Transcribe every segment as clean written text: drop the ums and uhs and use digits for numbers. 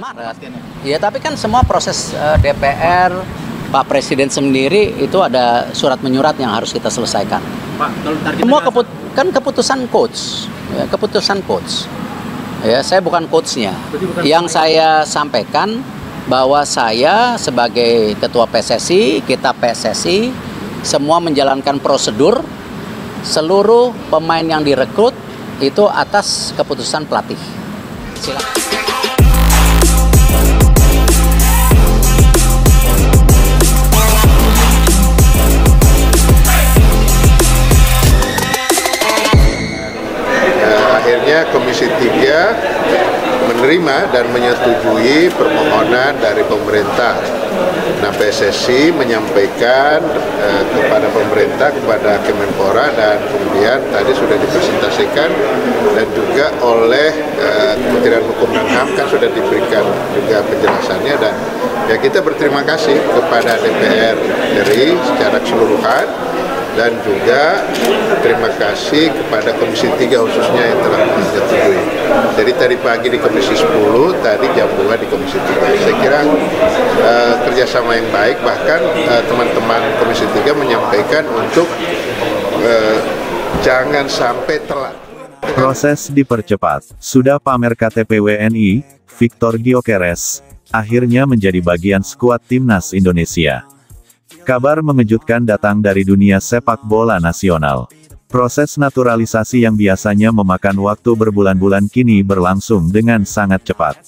Maret. Ya, tapi kan semua proses DPR, Pak Presiden sendiri itu ada surat menyurat yang harus kita selesaikan. Pak, kalau Semua keputusan coach, ya, keputusan coach. Ya, saya bukan coachnya. Yang saya sampaikan bahwa saya sebagai ketua PSSI, kita PSSI, semua menjalankan prosedur, seluruh pemain yang direkrut itu atas keputusan pelatih. Silakan. Akhirnya Komisi 3 menerima dan menyetujui permohonan dari pemerintah. Nah, PSSI menyampaikan kepada pemerintah, kepada Kemenpora, dan kemudian tadi sudah dipresentasikan dan juga oleh Kementerian Hukum dan HAM kan sudah diberikan juga penjelasannya, dan ya kita berterima kasih kepada DPR RI secara keseluruhan. Dan juga terima kasih kepada Komisi 3 khususnya yang telah menyetujui. Jadi tadi pagi di Komisi 10, tadi jam 2 di Komisi 3. Saya kira kerjasama yang baik, bahkan teman-teman Komisi 3 menyampaikan untuk jangan sampai telat. Proses dipercepat. Sudah pamer KTP WNI, Victor Gyökeres akhirnya menjadi bagian skuad timnas Indonesia. Kabar mengejutkan datang dari dunia sepak bola nasional. Proses naturalisasi yang biasanya memakan waktu berbulan-bulan kini berlangsung dengan sangat cepat.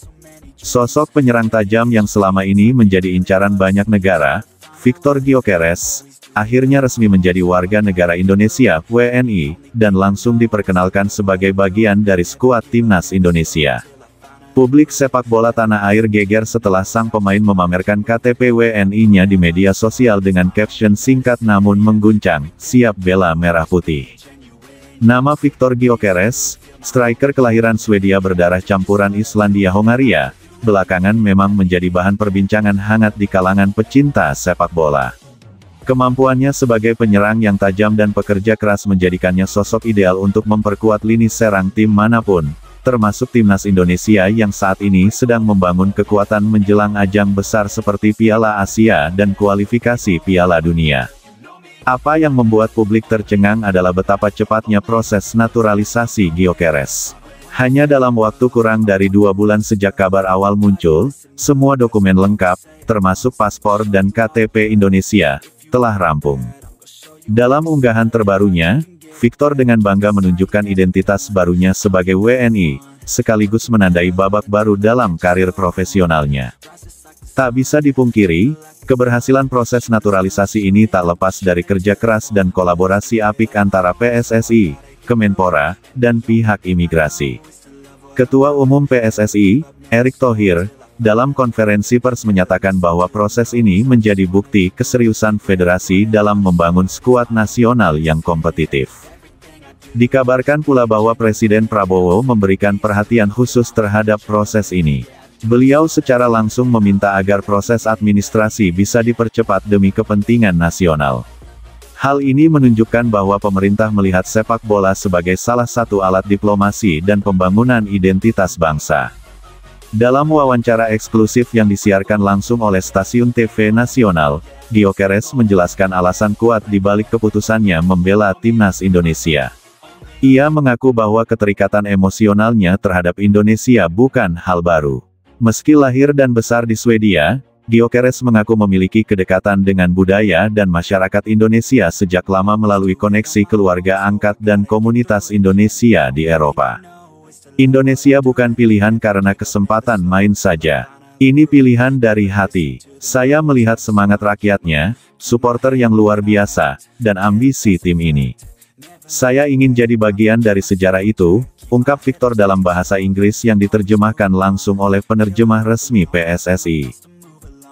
Sosok penyerang tajam yang selama ini menjadi incaran banyak negara, Victor Gyökeres, akhirnya resmi menjadi warga negara Indonesia, WNI, dan langsung diperkenalkan sebagai bagian dari skuad timnas Indonesia. Publik sepak bola tanah air geger setelah sang pemain memamerkan KTP WNI-nya di media sosial dengan caption singkat namun mengguncang, "Siap bela merah putih". Nama Victor Gyökeres, striker kelahiran Swedia berdarah campuran Islandia-Hongaria, belakangan memang menjadi bahan perbincangan hangat di kalangan pecinta sepak bola. Kemampuannya sebagai penyerang yang tajam dan pekerja keras menjadikannya sosok ideal untuk memperkuat lini serang tim manapun, termasuk timnas Indonesia yang saat ini sedang membangun kekuatan menjelang ajang besar seperti Piala Asia dan kualifikasi Piala Dunia. Apa yang membuat publik tercengang adalah betapa cepatnya proses naturalisasi Gyökeres. Hanya dalam waktu kurang dari 2 bulan sejak kabar awal muncul, semua dokumen lengkap, termasuk paspor dan KTP Indonesia, telah rampung. Dalam unggahan terbarunya, Victor dengan bangga menunjukkan identitas barunya sebagai WNI, sekaligus menandai babak baru dalam karir profesionalnya. Tak bisa dipungkiri, keberhasilan proses naturalisasi ini tak lepas dari kerja keras dan kolaborasi apik antara PSSI, Kemenpora, dan pihak imigrasi. Ketua Umum PSSI, Erick Thohir, dalam konferensi pers menyatakan bahwa proses ini menjadi bukti keseriusan federasi dalam membangun skuad nasional yang kompetitif. Dikabarkan pula bahwa Presiden Prabowo memberikan perhatian khusus terhadap proses ini. Beliau secara langsung meminta agar proses administrasi bisa dipercepat demi kepentingan nasional. Hal ini menunjukkan bahwa pemerintah melihat sepak bola sebagai salah satu alat diplomasi dan pembangunan identitas bangsa. Dalam wawancara eksklusif yang disiarkan langsung oleh stasiun TV nasional, Gyökeres menjelaskan alasan kuat di balik keputusannya membela timnas Indonesia. Ia mengaku bahwa keterikatan emosionalnya terhadap Indonesia bukan hal baru. Meski lahir dan besar di Swedia, Gyökeres mengaku memiliki kedekatan dengan budaya dan masyarakat Indonesia sejak lama melalui koneksi keluarga angkat dan komunitas Indonesia di Eropa. Indonesia bukan pilihan karena kesempatan main saja. Ini pilihan dari hati. Saya melihat semangat rakyatnya, supporter yang luar biasa, dan ambisi tim ini. Saya ingin jadi bagian dari sejarah itu, ungkap Victor dalam bahasa Inggris yang diterjemahkan langsung oleh penerjemah resmi PSSI.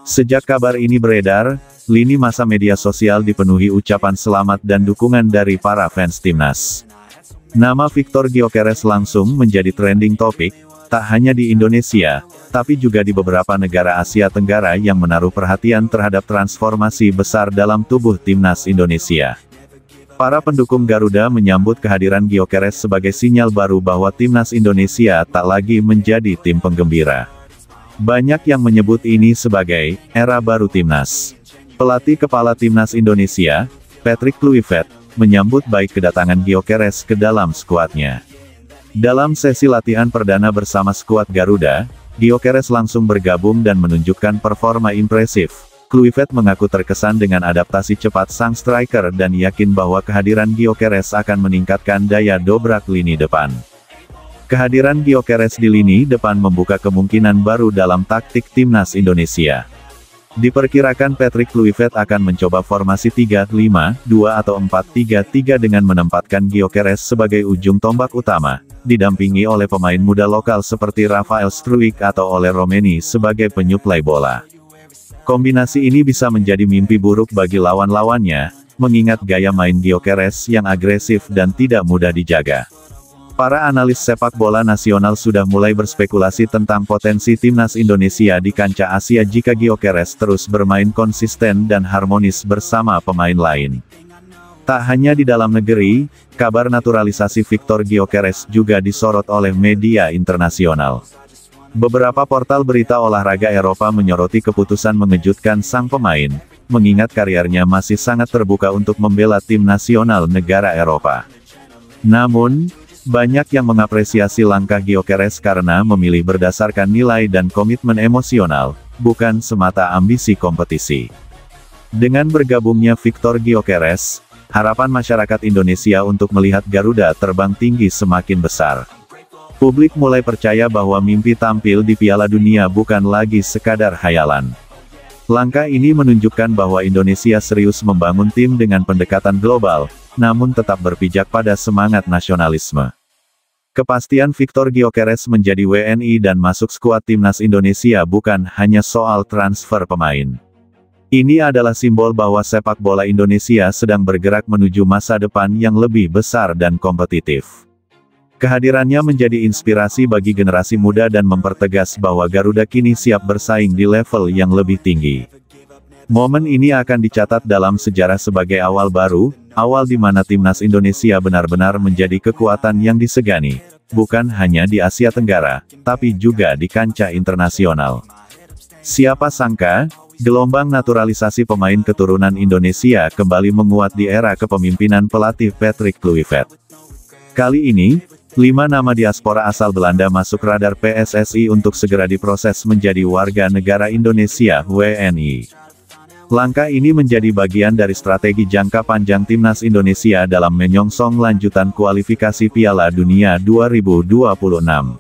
Sejak kabar ini beredar, lini masa media sosial dipenuhi ucapan selamat dan dukungan dari para fans timnas. Nama Victor Gyökeres langsung menjadi trending topik, tak hanya di Indonesia, tapi juga di beberapa negara Asia Tenggara yang menaruh perhatian terhadap transformasi besar dalam tubuh timnas Indonesia. Para pendukung Garuda menyambut kehadiran Gyökeres sebagai sinyal baru bahwa timnas Indonesia tak lagi menjadi tim penggembira. Banyak yang menyebut ini sebagai era baru timnas. Pelatih kepala timnas Indonesia, Patrick Kluivert, menyambut baik kedatangan Gyökeres ke dalam skuadnya. Dalam sesi latihan perdana bersama skuad Garuda, Gyökeres langsung bergabung dan menunjukkan performa impresif. Kluivert mengaku terkesan dengan adaptasi cepat sang striker dan yakin bahwa kehadiran Gyökeres akan meningkatkan daya dobrak lini depan. Kehadiran Gyökeres di lini depan membuka kemungkinan baru dalam taktik timnas Indonesia. Diperkirakan Patrick Kluivert akan mencoba formasi 3-5-2 atau 4-3-3 dengan menempatkan Gyökeres sebagai ujung tombak utama, didampingi oleh pemain muda lokal seperti Rafael Struijk atau oleh Romeni sebagai penyuplai bola. Kombinasi ini bisa menjadi mimpi buruk bagi lawan-lawannya, mengingat gaya main Gyökeres yang agresif dan tidak mudah dijaga. Para analis sepak bola nasional sudah mulai berspekulasi tentang potensi timnas Indonesia di kancah Asia jika Gyökeres terus bermain konsisten dan harmonis bersama pemain lain. Tak hanya di dalam negeri, kabar naturalisasi Viktor Gyökeres juga disorot oleh media internasional. Beberapa portal berita olahraga Eropa menyoroti keputusan mengejutkan sang pemain, mengingat karirnya masih sangat terbuka untuk membela tim nasional negara Eropa. Namun, banyak yang mengapresiasi langkah Gyökeres karena memilih berdasarkan nilai dan komitmen emosional, bukan semata ambisi kompetisi. Dengan bergabungnya Viktor Gyökeres, harapan masyarakat Indonesia untuk melihat Garuda terbang tinggi semakin besar. Publik mulai percaya bahwa mimpi tampil di Piala Dunia bukan lagi sekadar hayalan. Langkah ini menunjukkan bahwa Indonesia serius membangun tim dengan pendekatan global, namun tetap berpijak pada semangat nasionalisme. Kepastian Viktor Gyökeres menjadi WNI dan masuk skuad timnas Indonesia bukan hanya soal transfer pemain. Ini adalah simbol bahwa sepak bola Indonesia sedang bergerak menuju masa depan yang lebih besar dan kompetitif. Kehadirannya menjadi inspirasi bagi generasi muda dan mempertegas bahwa Garuda kini siap bersaing di level yang lebih tinggi. Momen ini akan dicatat dalam sejarah sebagai awal baru, awal di mana timnas Indonesia benar-benar menjadi kekuatan yang disegani, bukan hanya di Asia Tenggara, tapi juga di kancah internasional. Siapa sangka, gelombang naturalisasi pemain keturunan Indonesia kembali menguat di era kepemimpinan pelatih Patrick Kluivert. Kali ini, 5 nama diaspora asal Belanda masuk radar PSSI untuk segera diproses menjadi warga negara Indonesia (WNI). Langkah ini menjadi bagian dari strategi jangka panjang timnas Indonesia dalam menyongsong lanjutan kualifikasi Piala Dunia 2026.